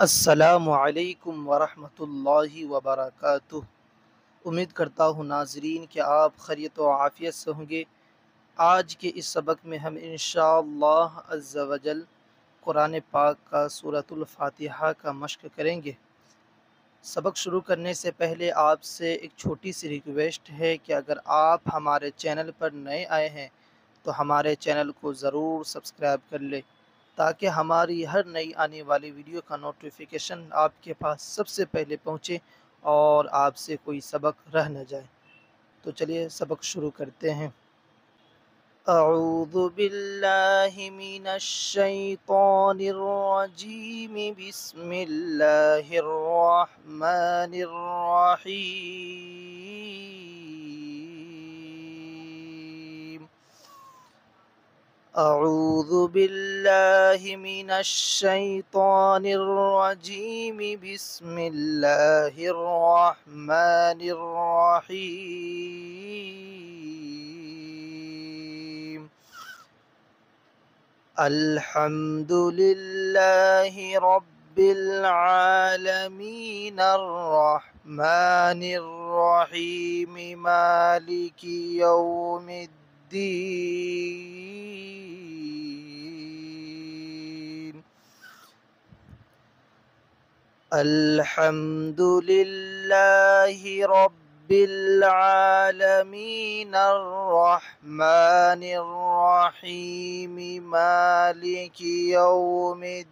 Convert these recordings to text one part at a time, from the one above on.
السلام علیکم ورحمۃ اللہ وبرکاتہ۔ امید کرتا ہوں ناظرین کہ آپ خیریت و عافیت سے ہوں گے۔ آج کے اس سبق میں ہم انشاءاللہ عز و جل قرآن پاک کا سورۃ الفاتحہ کا مشق کریں گے۔ سبق شروع کرنے سے پہلے آپ سے ایک چھوٹی سی ریکویسٹ ہے کہ اگر آپ ہمارے چینل پر نئے آئے ہیں تو ہمارے چینل کو ضرور سبسکرائب کر لیں تاکہ ہماری ہر نئی آنے والی ویڈیو کا نوٹیفیکیشن آپ کے پاس سب سے پہلے پہنچے اور آپ سے کوئی سبق رہ نہ جائے۔ تو چلیے سبق شروع کرتے ہیں۔ اعوذ باللہ من الشیطان الرجیم، بسم اللہ الرحمن الرحیم۔ اعوذ باللہ من الشیطان الرجیم، بسم اللہ الرحمن الرحیم۔ الحمد للہ رب العالمین، الرحمن الرحیم، مالک یوم الدین۔ الحمد للہ رب العالمین، الرحمن الرحیم، مالک یوم الدین۔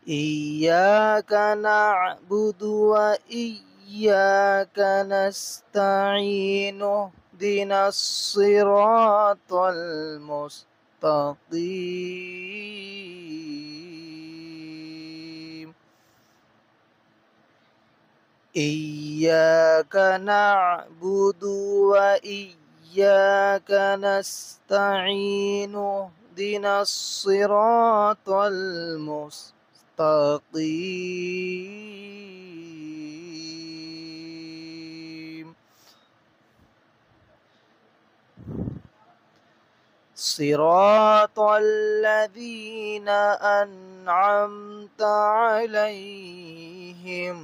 ایاک نعبد و ایاک نستعین، اہدنا الصراط المستقیم۔ ایاک نعبد و ایاک نستعین، اہدنا الصراط المستقیم۔ صراط الذین انعمت علیہم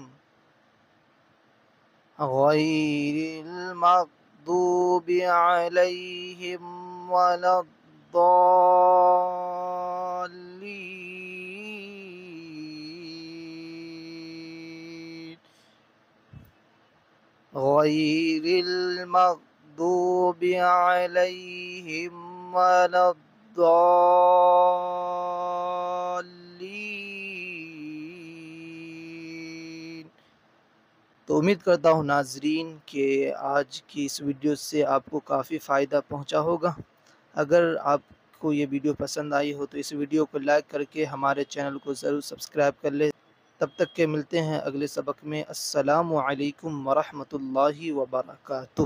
غیر المغضوب علیہم ولا الضالین، غیر المغضوب علیہم ولا الضالین۔ تو امید کرتا ہوں ناظرین کہ آج کی اس ویڈیو سے آپ کو کافی فائدہ پہنچا ہوگا۔ اگر آپ کو یہ ویڈیو پسند آئی ہو تو اس ویڈیو کو لائک کر کے ہمارے چینل کو ضرور سبسکرائب کر لیں۔ تب تک کے ملتے ہیں اگلے سبق میں۔ السلام علیکم ورحمۃ اللہ وبرکاتہ۔